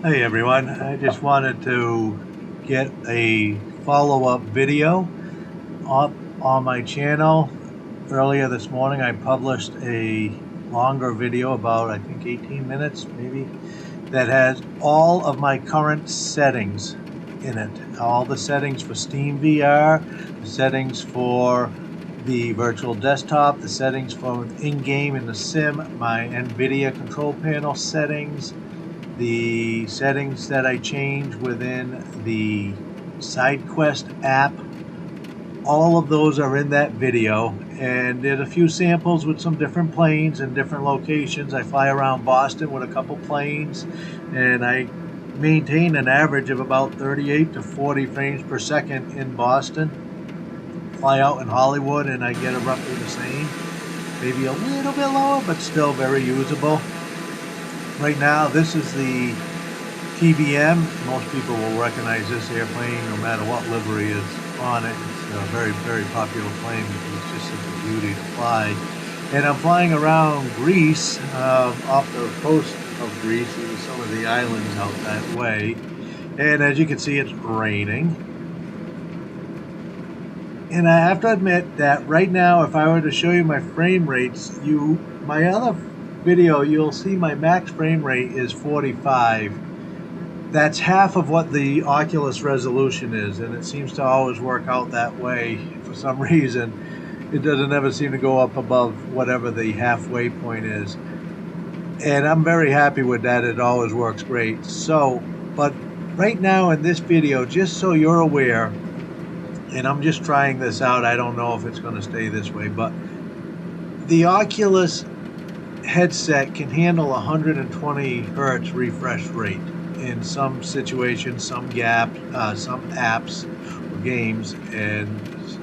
Hey everyone, I just wanted to get a follow-up video up on my channel. Earlier this morning I published a longer video, about I think 18 minutes maybe, that has all of my current settings in it. All the settings for SteamVR, the settings for the virtual desktop, the settings for in-game in the sim, my Nvidia control panel settings, the settings that I change within the SideQuest app. All of those are in that video, and there's a few samples with some different planes and different locations. I fly around Boston with a couple planes, and I maintain an average of about 38 to 40 frames per second in Boston. Fly out in Hollywood and I get it roughly the same, maybe a little bit lower, but still very usable. Right now, this is the TBM. Most people will recognize this airplane no matter what livery is on it. It's a very, very popular plane because it's just such a beauty to fly. And I'm flying around Greece, off the coast of Greece, and some of the islands out that way. And as you can see, it's raining. And I have to admit that right now, if I were to show you my frame rates, my other video, you'll see my max frame rate is 45. That's half of what the Oculus resolution is, and it seems to always work out that way. For some reason, it doesn't ever seem to go up above whatever the halfway point is. And I'm very happy with that. It always works great. So, but right now in this video, just so you're aware, and I'm just trying this out, I don't know if it's going to stay this way, but the Oculus headset can handle 120 hertz refresh rate in some situations, some apps or games, and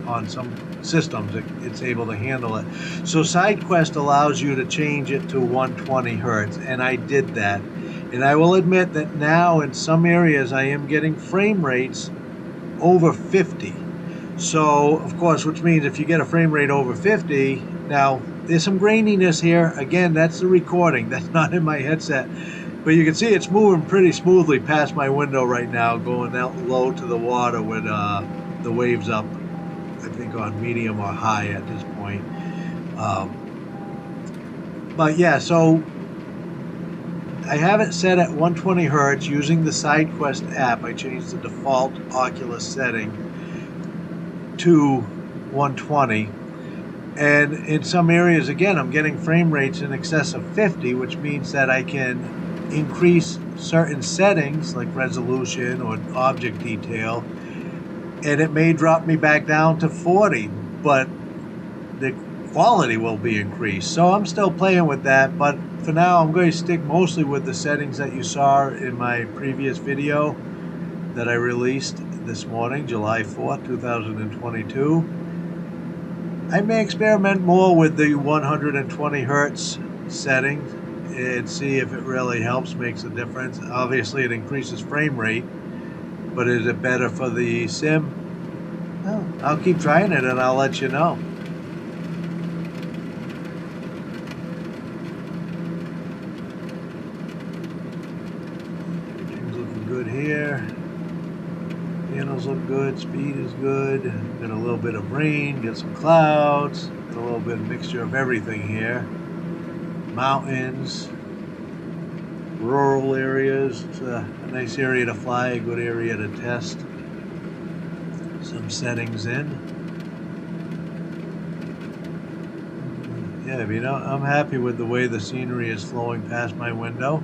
on some systems it's able to handle it. So SideQuest allows you to change it to 120 hertz, and I did that. And I will admit that now in some areas I am getting frame rates over 50. So of course, which means if you get a frame rate over 50, now there's some graininess here. Again, that's the recording. That's not in my headset. But you can see it's moving pretty smoothly past my window right now, going out low to the water with the waves up, I think on medium or high at this point. But yeah, so I have it set at 120 hertz using the SideQuest app. I changed the default Oculus setting to 120. And in some areas, again, I'm getting frame rates in excess of 50, which means that I can increase certain settings like resolution or object detail, and it may drop me back down to 40, but the quality will be increased. So I'm still playing with that, but for now I'm going to stick mostly with the settings that you saw in my previous video that I released this morning, July 4th, 2022. I may experiment more with the 120 hertz setting and see if it really helps, makes a difference. Obviously it increases frame rate, but is it better for the sim? Well, I'll keep trying it and I'll let you know. Everything's looking good here. Panels look good, speed is good. Got a little bit of rain, got some clouds, got a little bit of mixture of everything here. Mountains, rural areas. It's a nice area to fly, a good area to test. Some settings in. Yeah, you know, I'm happy with the way the scenery is flowing past my window.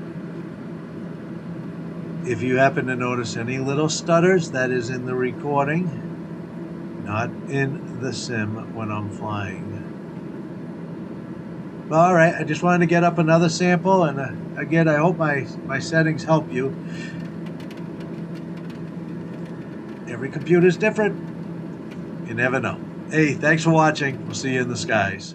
If you happen to notice any little stutters, that is in the recording, not in the sim when I'm flying. Well, all right, I just wanted to get up another sample, and again, I hope my settings help you. Every computer's different. You never know. Hey, thanks for watching. We'll see you in the skies.